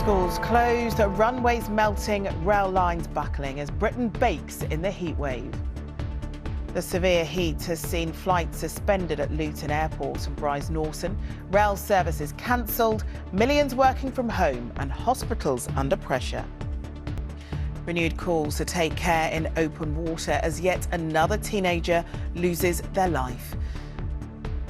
Schools closed, runways melting, rail lines buckling as Britain bakes in the heatwave. The severe heat has seen flights suspended at Luton Airport and Bryce Norton, rail services cancelled, millions working from home and hospitals under pressure. Renewed calls to take care in open water as yet another teenager loses their life.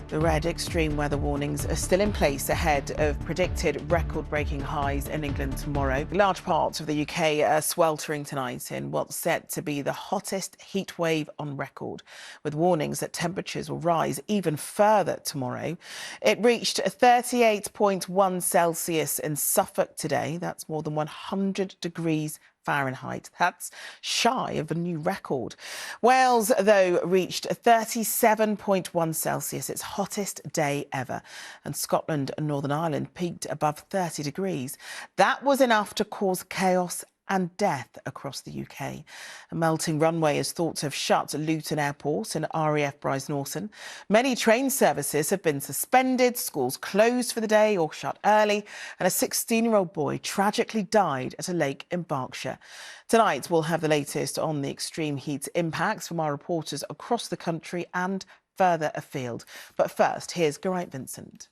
The red extreme weather warnings are still in place ahead of predicted record-breaking highs in England tomorrow. Large parts of the UK are sweltering tonight in what's set to be the hottest heat wave on record, with warnings that temperatures will rise even further tomorrow. It reached 38.1 Celsius in Suffolk today. That's more than 100 degrees Fahrenheit. That's shy of a new record. Wales, though, reached 37.1 Celsius, its hottest day ever. And Scotland and Northern Ireland peaked above 30 degrees. That was enough to cause chaos and death across the UK. A melting runway is thought to have shut Luton Airport and RAF Bryce Norton. Many train services have been suspended, schools closed for the day or shut early, and a 16-year-old boy tragically died at a lake in Berkshire. Tonight, we'll have the latest on the extreme heat impacts from our reporters across the country and further afield. But first, here's Geraint Vincent.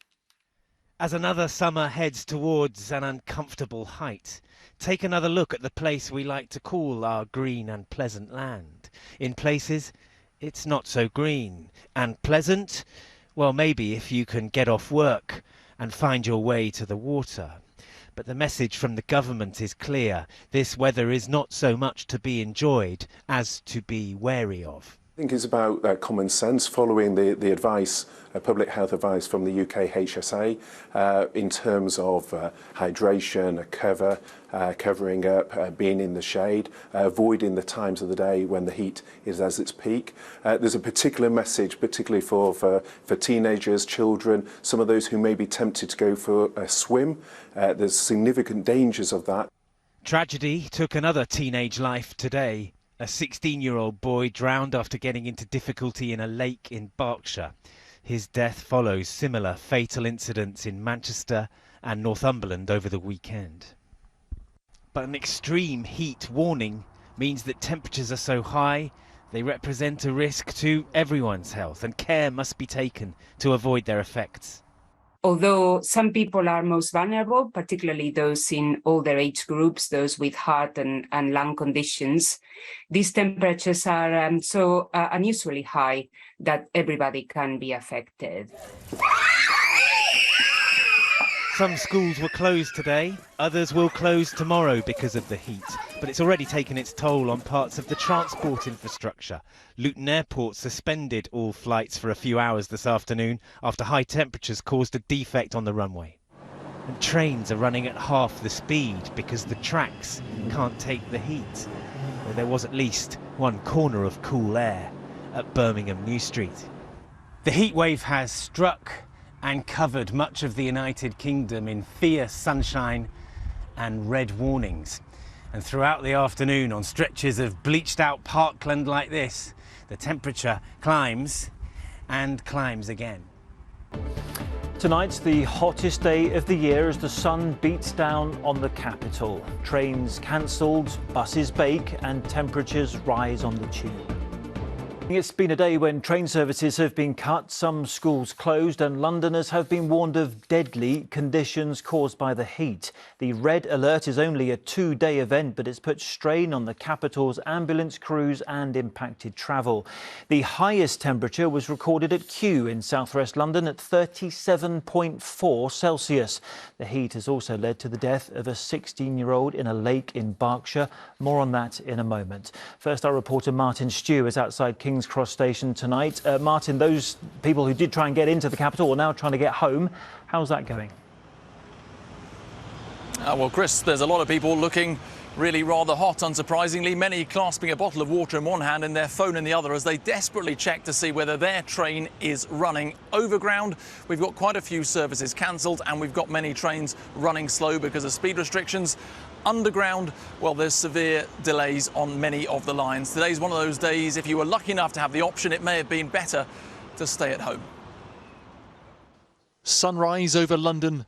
As another summer heads towards an uncomfortable height, take another look at the place we like to call our green and pleasant land. In places, it's not so green and pleasant. Well, maybe if you can get off work and find your way to the water. But the message from the government is clear. This weather is not so much to be enjoyed as to be wary of. I think it's about common sense, following the advice, public health advice from the UK HSA in terms of hydration, covering up, being in the shade, avoiding the times of the day when the heat is at its peak. There's a particular message, particularly for teenagers, children, some of those who may be tempted to go for a swim. There's significant dangers of that. Tragedy took another teenage life today. A 16-year-old boy drowned after getting into difficulty in a lake in Berkshire. His death follows similar fatal incidents in Manchester and Northumberland over the weekend. But an extreme heat warning means that temperatures are so high, they represent a risk to everyone's health, and care must be taken to avoid their effects. Although some people are most vulnerable, particularly those in older age groups, those with heart and lung conditions, these temperatures are so unusually high that everybody can be affected. Some schools were closed today, others will close tomorrow because of the heat. But it's already taken its toll on parts of the transport infrastructure. Luton Airport suspended all flights for a few hours this afternoon after high temperatures caused a defect on the runway. And trains are running at half the speed because the tracks can't take the heat. Well, there was at least one corner of cool air at Birmingham New Street. The heat wave has struck and covered much of the United Kingdom in fierce sunshine and red warnings. And throughout the afternoon, on stretches of bleached out parkland like this, the temperature climbs and climbs again. Tonight's the hottest day of the year as the sun beats down on the capital. Trains cancelled, buses bake and temperatures rise on the tube. It's been a day when train services have been cut, some schools closed and Londoners have been warned of deadly conditions caused by the heat. The red alert is only a 2-day event, but it's put strain on the capital's ambulance crews and impacted travel. The highest temperature was recorded at Kew in southwest London at 37.4 Celsius. The heat has also led to the death of a 16-year-old in a lake in Berkshire. More on that in a moment. First, our reporter Martin Stew is outside King's Cross Station tonight. Martin, those people who did try and get into the capital are now trying to get home. How's that going? Well, Chris, there's a lot of people looking really rather hot, unsurprisingly. Many clasping a bottle of water in one hand and their phone in the other as they desperately check to see whether their train is running. Overground, we've got quite a few services cancelled and we've got many trains running slow because of speed restrictions. Underground, well, there's severe delays on many of the lines. Today's one of those days, if you were lucky enough to have the option, it may have been better to stay at home. Sunrise over London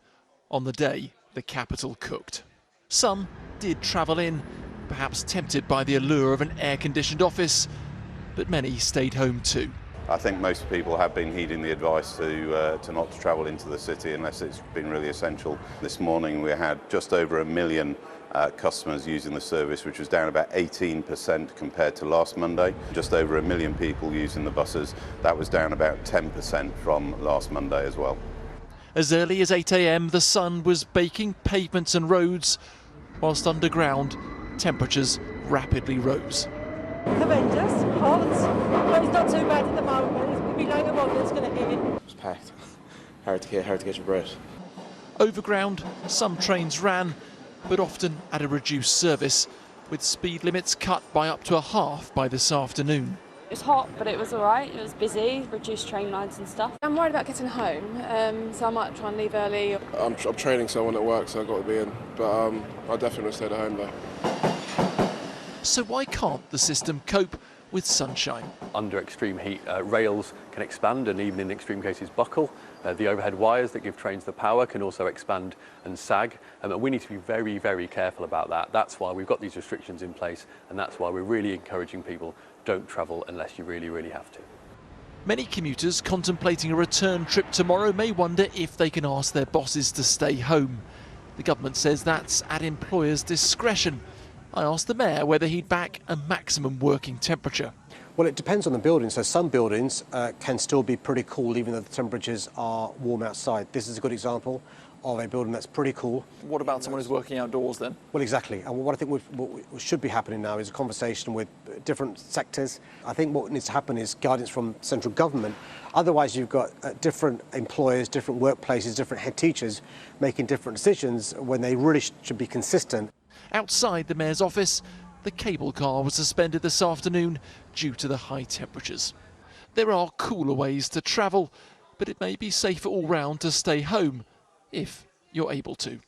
on the day the capital cooked. Some did travel in, perhaps tempted by the allure of an air-conditioned office, but many stayed home too. I think most people have been heeding the advice to not to travel into the city unless it's been really essential. This morning we had just over 1 million customers using the service, which was down about 18% compared to last Monday. Just over 1 million people using the buses. That was down about 10% from last Monday as well. As early as 8 a.m, the sun was baking pavements and roads, whilst underground temperatures rapidly rose. Horrendous, hot, but it's not too bad at the moment. It'll be later on that's going to hit. It's packed. Hard to get your breath. Overground, some trains ran, but often at a reduced service, with speed limits cut by up to a half by this afternoon. It was hot, but it was all right. It was busy, reduced train lines and stuff. I'm worried about getting home, so I might try and leave early. I'm training someone at work, so I've got to be in. But I definitely will stay at home though. So why can't the system cope with sunshine? Under extreme heat, rails can expand and even in extreme cases buckle. The overhead wires that give trains the power can also expand and sag. And we need to be very, very careful about that. That's why we've got these restrictions in place, and that's why we're really encouraging people, don't travel unless you really, really have to. Many commuters contemplating a return trip tomorrow may wonder if they can ask their bosses to stay home. The government says that's at employers' discretion. I asked the mayor whether he'd back a maximum working temperature. Well, it depends on the building. So some buildings can still be pretty cool even though the temperatures are warm outside. This is a good example of a building that's pretty cool. What about someone who's working outdoors then? what exactly. And what I think what should be happening now is a conversation with different sectors. I think what needs to happen is guidance from central government. Otherwise, you've got different employers, different workplaces, different head teachers making different decisions when they really should be consistent. Outside the mayor's office, the cable car was suspended this afternoon due to the high temperatures. There are cooler ways to travel, but it may be safer all round to stay home if you're able to.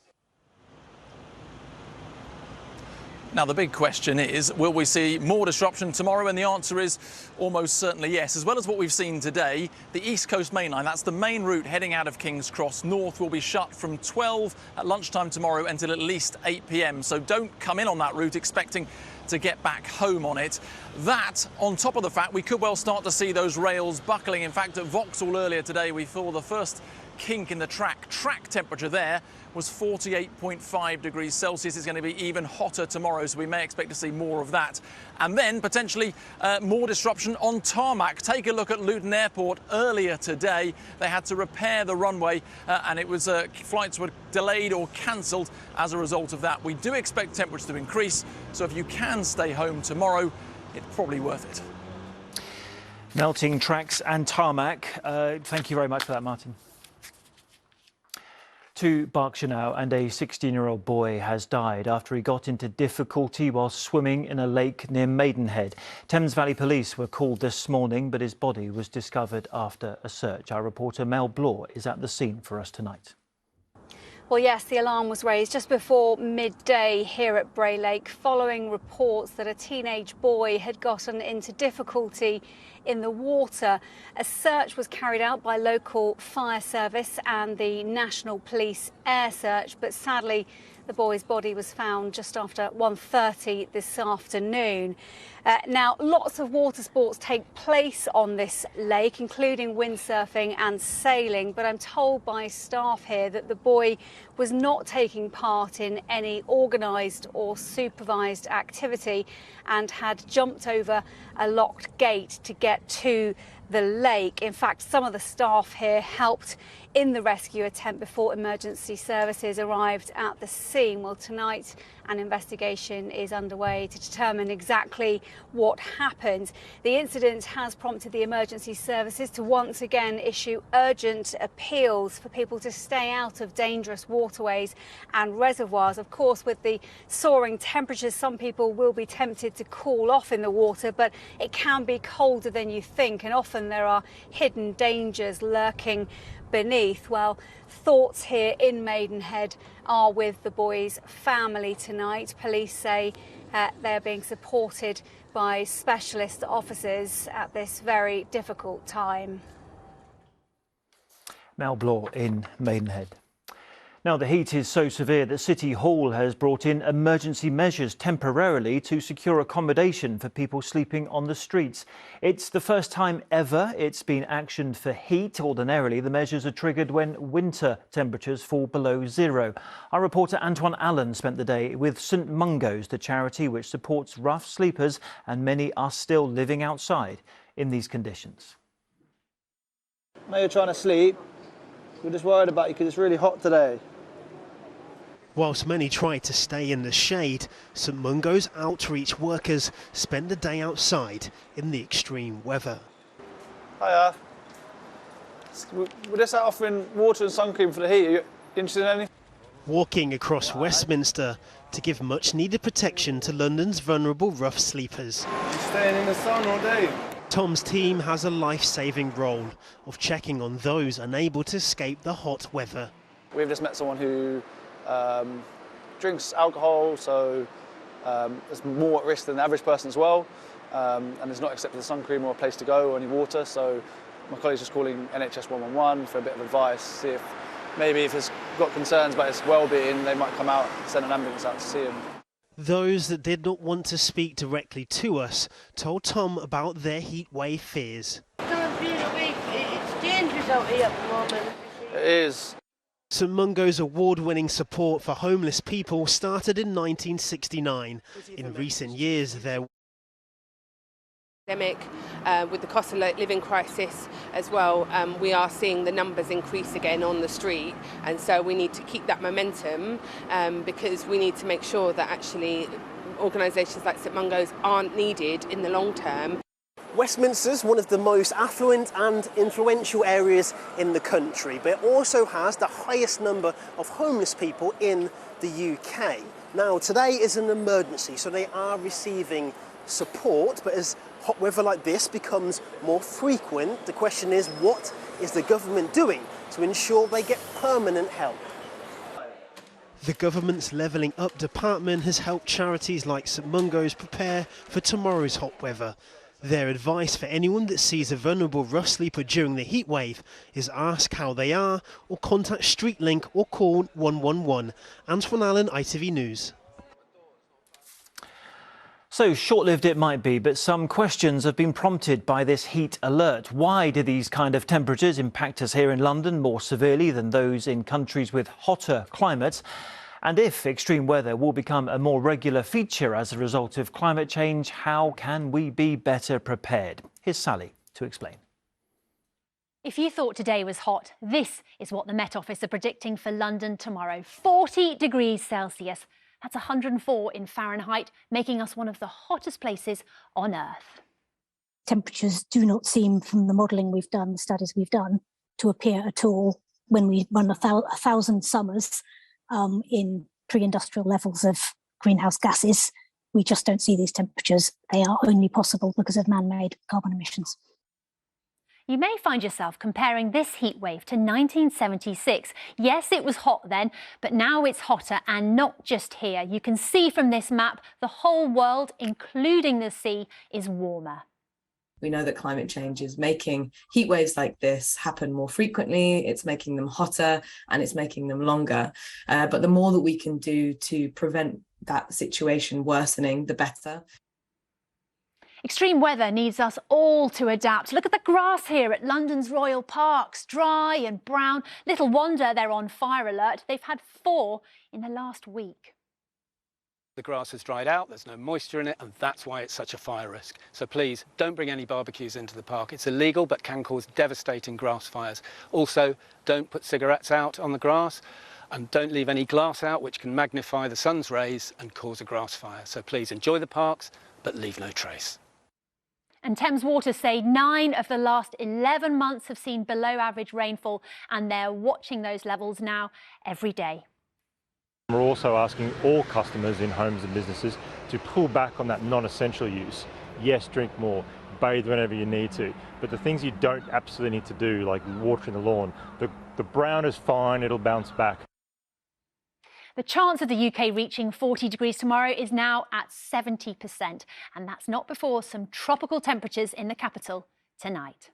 Now, the big question is, will we see more disruption tomorrow? And the answer is almost certainly yes. As well as what we've seen today, the East Coast Main Line, that's the main route heading out of King's Cross North, will be shut from 12 at lunchtime tomorrow until at least 8 p.m. So don't come in on that route expecting to get back home on it. That, on top of the fact we could well start to see those rails buckling. In fact, at Vauxhall earlier today, we saw the first kink in the track. Track temperature there was 48.5 degrees Celsius. It's going to be even hotter tomorrow, so we may expect to see more of that. And then potentially more disruption on tarmac. Take a look at Luton Airport earlier today. They had to repair the runway and it was flights were delayed or cancelled as a result of that. We do expect temperatures to increase, so if you can stay home tomorrow, it's probably worth it. Melting tracks and tarmac. Thank you very much for that, Martin. To Berkshire now, and a 16-year-old boy has died after he got into difficulty while swimming in a lake near Maidenhead. Thames Valley Police were called this morning, but his body was discovered after a search. Our reporter Mel Blore is at the scene for us tonight. Well, yes, the alarm was raised just before midday here at Bray Lake following reports that a teenage boy had gotten into difficulty in the water. A search was carried out by local fire service and the National Police air search, but sadly the boy's body was found just after 1:30 this afternoon. Now, lots of water sports take place on this lake, including windsurfing and sailing, but I'm told by staff here that the boy was not taking part in any organised or supervised activity and had jumped over a locked gate to get to the lake. In fact, some of the staff here helped in the rescue attempt before emergency services arrived at the scene. Well, tonight an investigation is underway to determine exactly what happened. The incident has prompted the emergency services to once again issue urgent appeals for people to stay out of dangerous waterways and reservoirs. Of course, with the soaring temperatures, some people will be tempted to cool off in the water, but it can be colder than you think, and often there are hidden dangers lurking beneath. Well, thoughts here in Maidenhead are with the boy's family tonight. Police say they're being supported by specialist officers at this very difficult time. Mel Blore in Maidenhead. Now, the heat is so severe that City Hall has brought in emergency measures temporarily to secure accommodation for people sleeping on the streets. It's the first time ever it's been actioned for heat. Ordinarily, the measures are triggered when winter temperatures fall below zero. Our reporter Antoine Allen spent the day with St Mungo's, the charity which supports rough sleepers, and many are still living outside in these conditions. Now you're trying to sleep. We're just worried about you because it's really hot today. Whilst many try to stay in the shade, St Mungo's outreach workers spend the day outside in the extreme weather. Hiya. We're just out offering water and sun cream for the heat. Are you interested in anything? Walking across Westminster to give much needed protection to London's vulnerable rough sleepers. You're staying in the sun all day. Tom's team has a life-saving role of checking on those unable to escape the hot weather. We've just met someone who drinks alcohol, so is more at risk than the average person as well, and is not accepted the sun cream or a place to go or any water. So my colleague's just calling NHS 111 for a bit of advice, see if maybe if he's got concerns about his well-being, they might come out and send an ambulance out to see him. Those that did not want to speak directly to us told Tom about their heatwave fears. It's dangerous out here at the moment. It is. St Mungo's award-winning support for homeless people started in 1969. In recent years, their with the cost of living crisis as well, we are seeing the numbers increase again on the street, and so we need to keep that momentum because we need to make sure that actually organisations like St Mungo's aren't needed in the long term. Westminster's one of the most affluent and influential areas in the country, but it also has the highest number of homeless people in the UK. Now, today is an emergency, so they are receiving support, but as hot weather like this becomes more frequent, the question is, what is the government doing to ensure they get permanent help? The government's Levelling Up department has helped charities like St Mungo's prepare for tomorrow's hot weather. Their advice for anyone that sees a vulnerable rough sleeper during the heatwave is ask how they are, or contact StreetLink or call 111. Antoine Allen, ITV News. So short-lived it might be, but some questions have been prompted by this heat alert. Why do these kind of temperatures impact us here in London more severely than those in countries with hotter climates? And if extreme weather will become a more regular feature as a result of climate change, how can we be better prepared? Here's Sally to explain. If you thought today was hot, this is what the Met Office are predicting for London tomorrow. 40 degrees Celsius. That's 104 in Fahrenheit, making us one of the hottest places on Earth. Temperatures do not seem, from the modelling we've done, the studies we've done, to appear at all when we run 1,000 summers in pre-industrial levels of greenhouse gases. We just don't see these temperatures. They are only possible because of man-made carbon emissions. You may find yourself comparing this heat wave to 1976. Yes, it was hot then, but now it's hotter, and not just here. You can see from this map the whole world, including the sea, is warmer. We know that climate change is making heat waves like this happen more frequently, it's making them hotter, and it's making them longer. But the more that we can do to prevent that situation worsening, the better. Extreme weather needs us all to adapt. Look at the grass here at London's Royal Parks, dry and brown. Little wonder they're on fire alert. They've had 4 in the last week. The grass has dried out, there's no moisture in it, and that's why it's such a fire risk. So please, don't bring any barbecues into the park. It's illegal, but can cause devastating grass fires. Also, don't put cigarettes out on the grass, and don't leave any glass out, which can magnify the sun's rays and cause a grass fire. So please, enjoy the parks, but leave no trace. And Thames Water say 9 of the last 11 months have seen below average rainfall, and they're watching those levels now every day. We're also asking all customers in homes and businesses to pull back on that non-essential use. Yes, drink more, bathe whenever you need to, but the things you don't absolutely need to do, like watering the lawn, the brown is fine, it'll bounce back. The chance of the UK reaching 40 degrees tomorrow is now at 70%, and that's not before some tropical temperatures in the capital tonight.